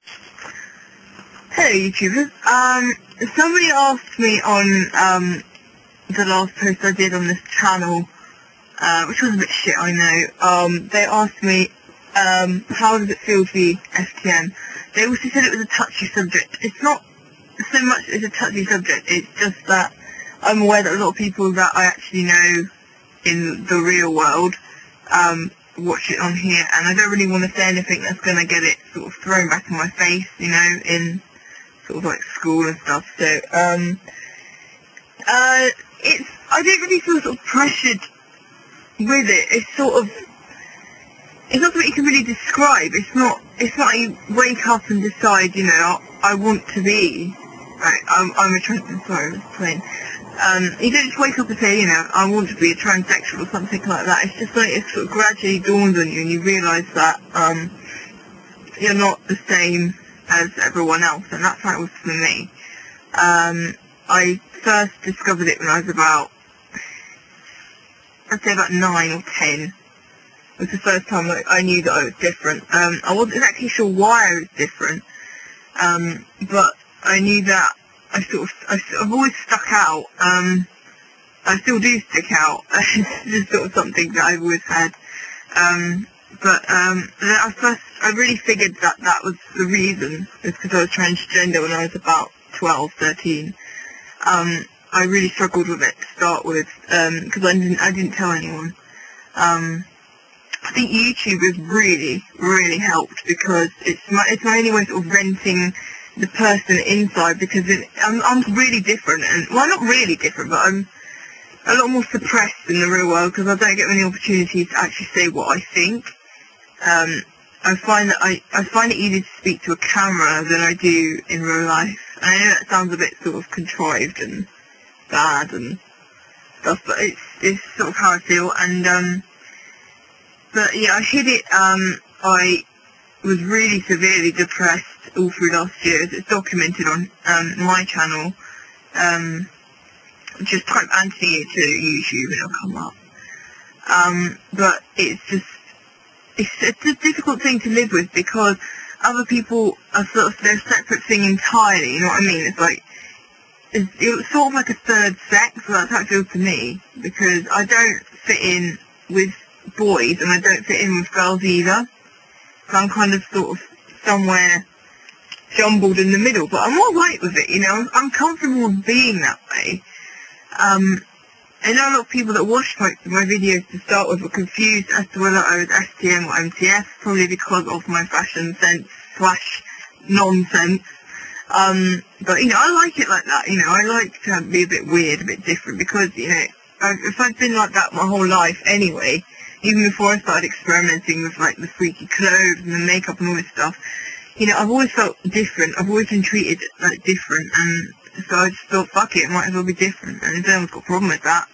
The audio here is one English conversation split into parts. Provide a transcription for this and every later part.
Hello YouTubers. Somebody asked me on the last post I did on this channel, which was a bit shit, I know. They asked me how does it feel to be FTM. They also said it was a touchy subject. It's not so much as a touchy subject, it's just that I'm aware that a lot of people that I actually know in the real world watch it on here, and I don't really want to say anything that's going to get it sort of thrown back in my face, you know, in sort of like school and stuff. So I don't really feel sort of pressured with it. It's not something you can really describe. It's not like you wake up and decide, you know, I want to be, right, I'm a trans, sorry, I was playing. You don't just wake up and say, you know, I want to be a transsexual or something like that. It's just like it sort of gradually dawns on you and you realise that you're not the same as everyone else, and that's how it was for me. I first discovered it when I was about, I'd say about 9 or 10. It was the first time I knew that I was different. I wasn't exactly sure why I was different, but I knew that I've always stuck out. I still do stick out. It's just sort of something that I've always had. I really figured that that was the reason. It's because I was transgender when I was about 12, 13. I really struggled with it to start with, because I didn't tell anyone. I think YouTube has really, really helped, because it's my only way of venting the person inside, because I'm really different, and well, not really different, but I'm a lot more suppressed in the real world because I don't get many opportunities to actually say what I think. I find it easier to speak to a camera than I do in real life. And I know that sounds a bit sort of contrived and bad and stuff, but it's sort of how I feel. And but yeah, I hid it. I was really severely depressed all through last year. It's documented on my channel. Just type Anthony to YouTube and it'll come up. But it's a difficult thing to live with, because other people are sort of their separate thing entirely, you know what I mean? It's like, it's sort of like a third sex, so that's how it feels to me, because I don't fit in with boys and I don't fit in with girls either. So I'm kind of sort of somewhere jumbled in the middle, but I'm alright with it, you know, I'm comfortable with being that way. I know a lot of people that watched my videos to start with were confused as to whether I was STM or MTF, probably because of my fashion sense / nonsense. But, you know, I like it like that, you know, I like to be a bit weird, a bit different, because, you know, if I've been like that my whole life anyway, even before I started experimenting with, like, the freaky clothes and the makeup and all this stuff, you know, I've always felt different, I've always been treated, like, different, and so I just thought, fuck it, might as well be different, and if anyone's got a problem with that,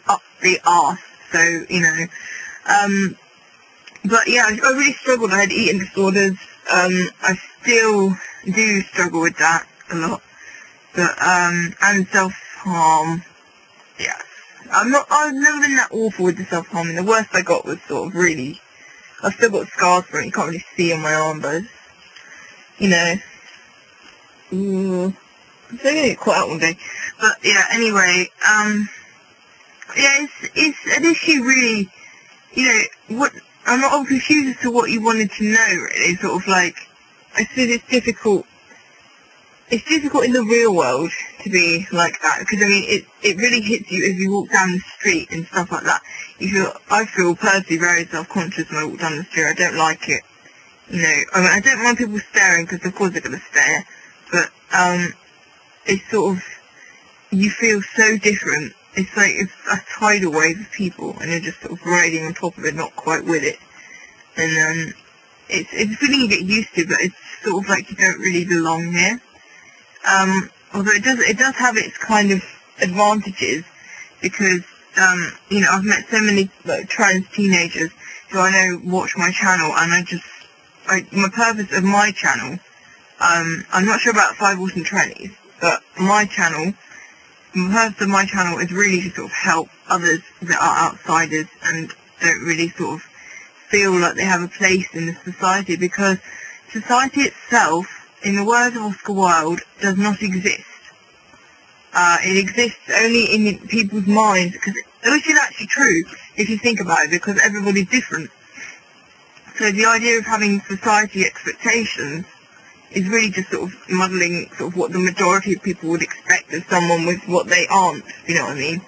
up the arse. So, you know, but yeah, I really struggled. I had eating disorders. I still do struggle with that a lot, but and self-harm. Yes, I've never been that awful with the self-harming. The worst I got was sort of really, I've still got scars from it. You can't really see on my arm, but you know, I'm still gonna get caught out one day. But yeah, anyway, yeah, it's an issue really, you know, I'm confused as to what you wanted to know, really, sort of like, I suppose it's difficult in the real world to be like that, because I mean, it really hits you as you walk down the street and stuff like that. I feel personally very self-conscious when I walk down the street. I don't like it, you know, I mean, I don't mind people staring, because of course they're going to stare, but, it's sort of, you feel so different. It's like it's a tidal wave of people, and you're just sort of riding on top of it, not quite with it. And it's a feeling you get used to, but it's sort of like you don't really belong there. Although it does have its kind of advantages, because you know, I've met so many like trans teenagers who I know watch my channel, and my purpose of my channel, I'm not sure about 5 Awesome Trannies, but my channel. The purpose of my channel is really to sort of help others that are outsiders and don't really sort of feel like they have a place in the society, because society itself in the words of Oscar Wilde, does not exist. It exists only in people's minds, which is actually true if you think about it, because everybody's different. So the idea of having society expectations is really just sort of modelling sort of what the majority of people would expect of someone with what they aren't, if you know what I mean.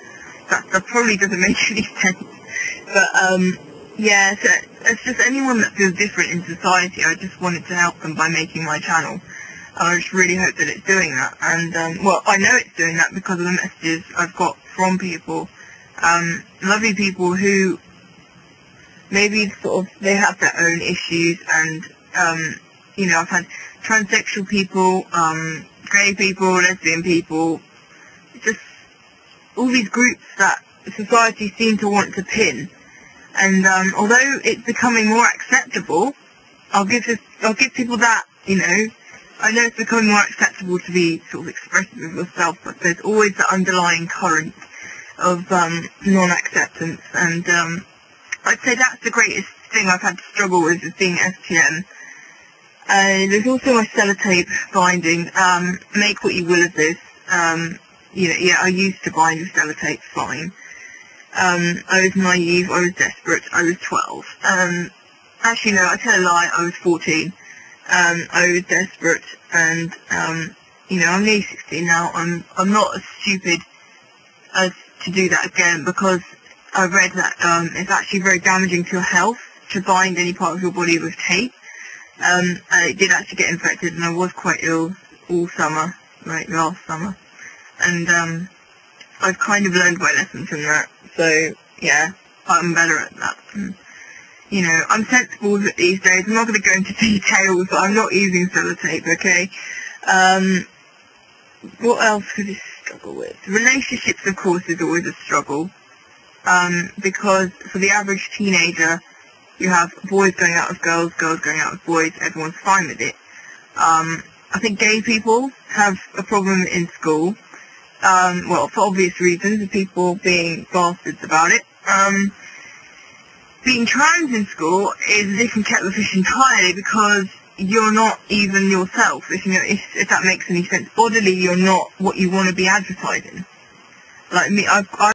That probably doesn't make any sense. But, yeah, so it's just anyone that feels different in society. I just wanted to help them by making my channel. I just really hope that it's doing that. And, well, I know it's doing that because of the messages I've got from people. Lovely people who maybe sort of, they have their own issues, and, you know, I've had transsexual people, gay people, lesbian people, just all these groups that society seems to want to pin. And although it's becoming more acceptable, I'll give people that, you know, I know it's becoming more acceptable to be sort of expressive of yourself, but there's always the underlying current of non-acceptance, and I'd say that's the greatest thing I've had to struggle with, is being Ftm. There's also my sellotape binding. Make what you will of this. You know, yeah, I used to bind with sellotape fine. I was naive, I was desperate, I was 12. Actually no, I tell a lie, I was 14. I was desperate, and, you know, I'm nearly 16 now. I'm not as stupid as to do that again, because I read that, it's actually very damaging to your health to bind any part of your body with tape. I did actually get infected, and I was quite ill all summer, like last summer. And, I've kind of learned my lesson from that. So, yeah, I'm better at that. And, you know, I'm sensible with it these days. I'm not going to go into details, but I'm not using sellotape, okay? What else could you struggle with? Relationships, of course, is always a struggle. Because for the average teenager, you have boys going out with girls, girls going out with boys, everyone's fine with it. I think gay people have a problem in school. Well, for obvious reasons, of people being bastards about it. Being trans in school is a different kettle of fish entirely, because you're not even yourself, if that makes any sense. Bodily, you're not what you want to be advertising. Like me, I've